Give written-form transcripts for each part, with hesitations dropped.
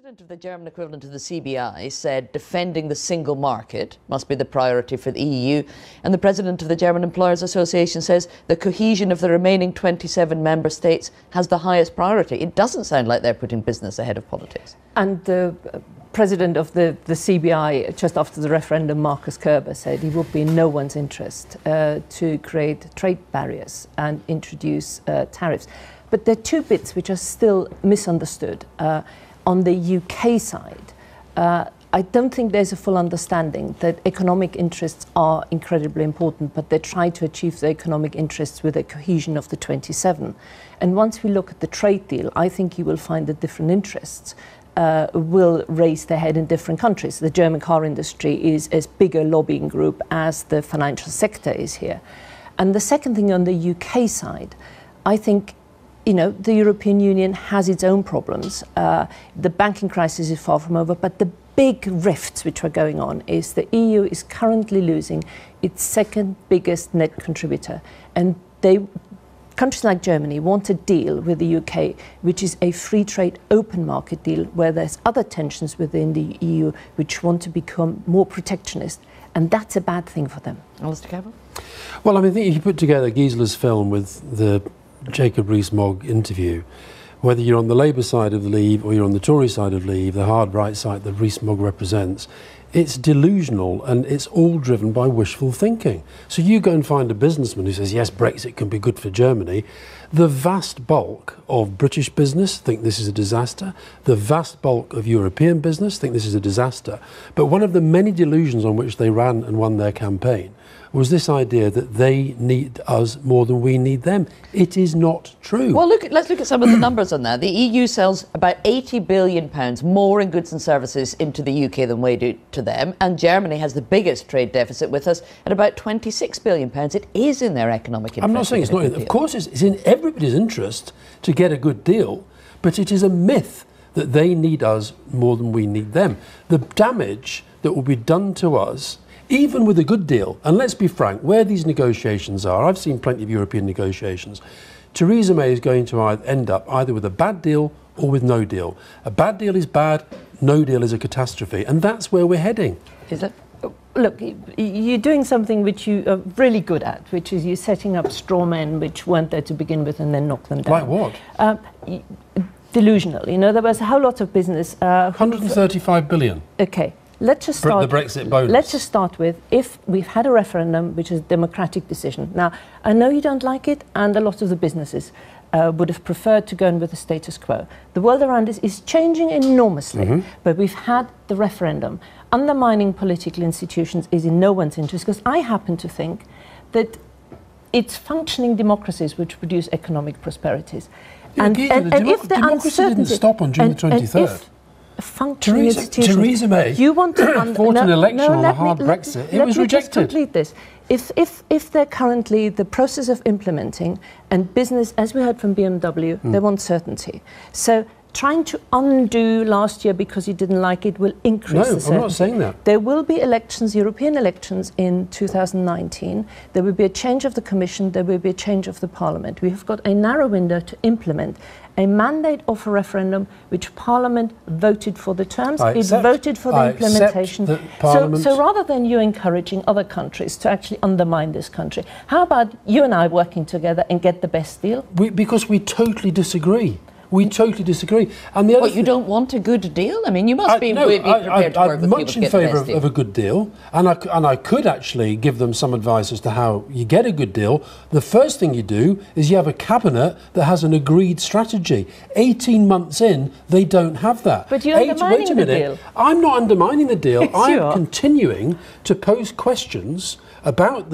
President of the German equivalent of the CBI said defending the single market must be the priority for the EU, and the President of the German Employers Association says the cohesion of the remaining 27 member states has the highest priority. It doesn't sound like they're putting business ahead of politics. And the President of the CBI, just after the referendum, Markus Kerber, said it would be in no one's interest to create trade barriers and introduce tariffs. But there are two bits which are still misunderstood. On the UK side, I don't think there's a full understanding that economic interests are incredibly important, but they try to achieve the economic interests with a cohesion of the 27. And once we look at the trade deal, I think you will find that different interests will raise their head in different countries. The German car industry is as big a lobbying group as the financial sector is here. And the second thing on the UK side, I think the European Union has its own problems. The banking crisis is far from over, but the big rifts which are going on is the EU is currently losing its second biggest net contributor. And countries like Germany want a deal with the UK, which is a free trade open market deal, where there's other tensions within the EU which want to become more protectionist. And that's a bad thing for them. Alastair Campbell? Well, I mean, I think if you put together Gisela's film with the Jacob Rees-Mogg interview, whether you're on the Labour side of Leave or you're on the Tory side of Leave, the hard right side that Rees-Mogg represents, it's delusional and it's all driven by wishful thinking. So you go and find a businessman who says, yes, Brexit can be good for Germany. The vast bulk of British business think this is a disaster. The vast bulk of European business think this is a disaster. But one of the many delusions on which they ran and won their campaign was this idea that they need us more than we need them. It is not true. Well, let's look at some of the numbers on that. The EU sells about £80 billion more in goods and services into the UK than we do to them, and Germany has the biggest trade deficit with us at about £26 billion. It is in their economic interest. I'm not saying it's not. Of course, it's in everybody's interest to get a good deal, but it is a myth that they need us more than we need them. The damage that will be done to us, even with a good deal, and let's be frank, where these negotiations are, I've seen plenty of European negotiations, Theresa May is going to end up either with a bad deal or with no deal. A bad deal is bad, no deal is a catastrophe, and that's where we're heading. Is it? Look, you're doing something which you are really good at, which is you're setting up straw men which weren't there to begin with and then knock them down. Like what? Delusional. There was a whole lot of business. 135 billion. Okay. Let's just start. The Brexit bonus. Let's just start with, if we've had a referendum, which is a democratic decision. Now, I know you don't like it, and a lot of the businesses would have preferred to go in with the status quo. The world around us is changing enormously, but we've had the referendum. Undermining political institutions is in no one's interest, because I happen to think that it's functioning democracies which produce economic prosperities. Yeah, and if the democracy didn't stop on June the 23rd. Theresa May you want to fought an election on a hard Brexit. It was rejected. Just complete this. If they're currently the process of implementing, and business, as we heard from BMW, they want certainty. So trying to undo last year because you didn't like it will increase the certainty. I'm not saying that. There will be elections, European elections in 2019. There will be a change of the Commission. There will be a change of the Parliament. We have got a narrow window to implement a mandate of a referendum which Parliament voted for the terms. It voted for the implementation. So rather than you encouraging other countries to actually undermine this country, how about you and I working together and get the best deal? Because we totally disagree. We totally disagree. And the other you don't want a good deal? I mean, you must be prepared to work with people to get the best deal. I'm much in favour of a good deal, and I could actually give them some advice as to how you get a good deal. The first thing you do is you have a cabinet that has an agreed strategy. 18 months in, they don't have that. But you're undermining the deal. I'm not undermining the deal. Yes, I'm continuing to pose questions about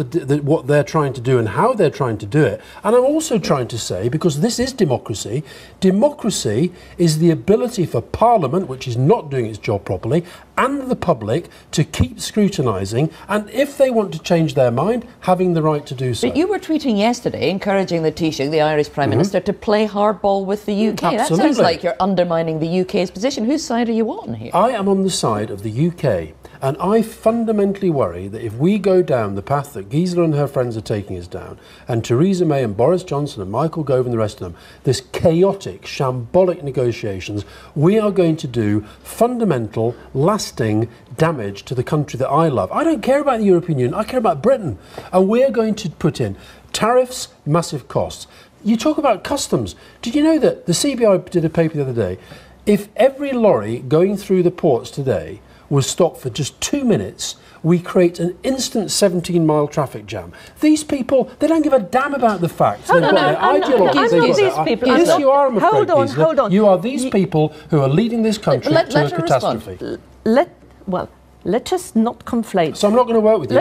what they're trying to do and how they're trying to do it. And I'm also trying to say, because this is democracy, democracy is the ability for Parliament, which is not doing its job properly, and the public to keep scrutinising, and if they want to change their mind, having the right to do so. But you were tweeting yesterday encouraging the Taoiseach, the Irish Prime Minister, to play hardball with the UK. Absolutely. That sounds like you're undermining the UK's position. Whose side are you on here? I am on the side of the UK. And I fundamentally worry that if we go down the path that Gisela and her friends are taking us down, and Theresa May and Boris Johnson and Michael Gove and the rest of them, this chaotic, shambolic negotiations, we are going to do fundamental, lasting damage to the country that I love. I don't care about the European Union, I care about Britain. And we're going to put in tariffs, massive costs. You talk about customs. Did you know that the CBI did a paper the other day? If every lorry going through the ports today was stopped for just 2 minutes, we create an instant 17-mile traffic jam. These people, they don't give a damn about the facts. They've got their ideology. Yes, you are, I'm afraid, Hold on. You are these people who are leading this country to a catastrophe. Let's just not conflate. So I'm not going to work with you.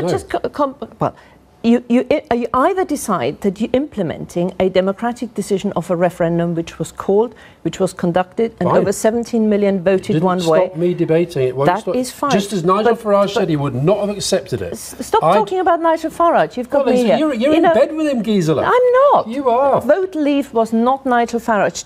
You either decide that you're implementing a democratic decision of a referendum which was called, which was conducted, and over 17 million voted one way. Stop me debating it. That is fine. Just as Nigel Farage said he would not have accepted it. Stop talking about Nigel Farage. You've got me here. You're in bed with him, Gisela. I'm not. You are. Vote Leave was not Nigel Farage.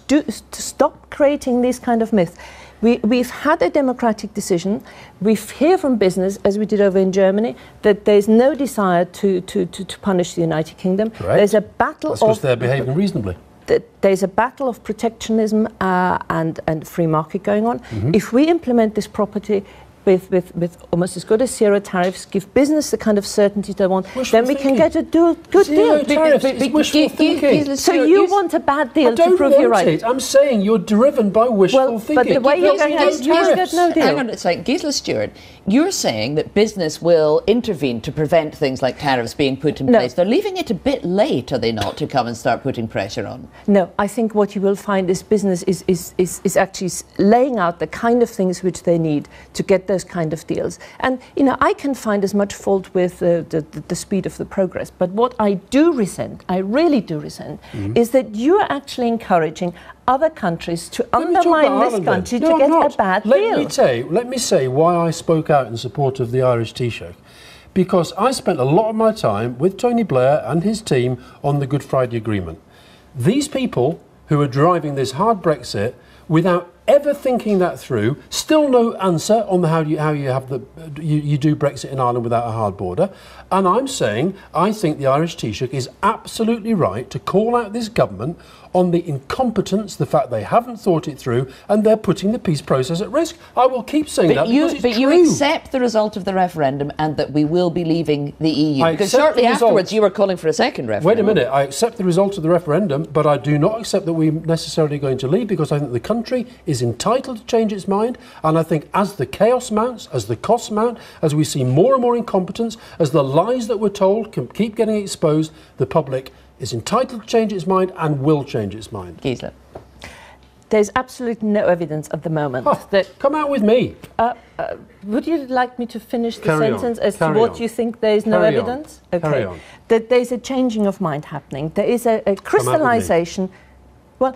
Stop creating these kind of myths. We've had a democratic decision. We hear from business, as we did over in Germany, that there's no desire to punish the United Kingdom. Correct. There's a battle That's because they're behaving reasonably. There's a battle of protectionism and free market going on. If we implement this property with almost as good as zero tariffs, give business the kind of certainty they want, then we can get a good deal. Wishful thinking. So you want a bad deal to prove you're right? I'm saying you're driven by wishful thinking. But the way you're going to get no deal. Hang on a second. Gisela Stuart, you're saying that business will intervene to prevent things like tariffs being put in place. They're leaving it a bit late, are they not, to come and start putting pressure on? No, I think what you will find is business is actually laying out the kind of things which they need to get those kind of deals. And, you know, I can find as much fault with the speed of the progress. But what I do resent, I really do resent, is that you're actually encouraging other countries to undermine this country to get a bad deal. Let me say why I spoke out in support of the Irish Taoiseach. Because I spent a lot of my time with Tony Blair and his team on the Good Friday Agreement. These people who are driving this hard Brexit without ever thinking that through, still no answer on how you do Brexit in Ireland without a hard border. And I'm saying I think the Irish Taoiseach is absolutely right to call out this government on the incompetence, the fact they haven't thought it through, and they're putting the peace process at risk. I will keep saying that because it's true. But you accept the result of the referendum and that we will be leaving the EU? Because shortly afterwards you were calling for a second referendum. Wait a minute, I accept the result of the referendum, but I do not accept that we're necessarily going to leave, because I think the country is entitled to change its mind, and I think as the chaos mounts, as the costs mount, as we see more and more incompetence, as the lies that we're told can keep getting exposed, the public is entitled to change its mind and will change its mind. Gisela. There's absolutely no evidence at the moment that... Come out with me. Would you like me to finish the sentence as to what you think there is no evidence? Okay. Carry on. That there's a changing of mind happening. There is a crystallization. Well,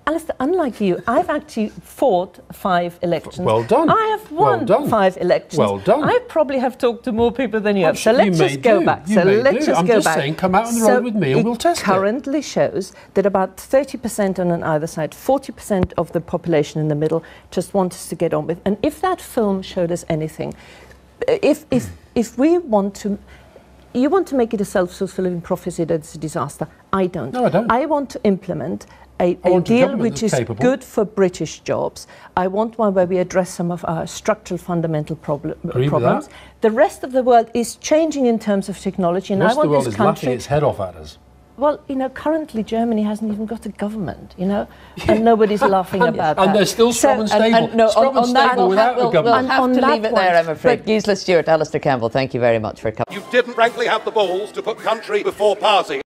Alastair, unlike you, I've actually fought 5 elections. Well done. I have won 5 elections. Well done. I probably have talked to more people than you have. So let's just go back. I'm just saying, come out on the road with me and we'll test it. Currently shows that about 30% on either side, 40% of the population in the middle just want us to get on with. And if that film showed us anything, if we want to... You want to make it a self-fulfilling prophecy that it's a disaster. I don't. No, I don't. I want to implement a deal which is good for British jobs. I want one where we address some of our structural fundamental problems. The rest of the world is changing in terms of technology, and I want this country... The rest of the world is laughing its head off at us. Well, you know, currently Germany hasn't even got a government, you know, and nobody's laughing about that. And they're still strong and stable. Strong and stable without a government. We'll have to leave it there, I'm afraid. Gisela Stuart, Alastair Campbell, thank you very much for coming. You didn't frankly have the balls to put country before party.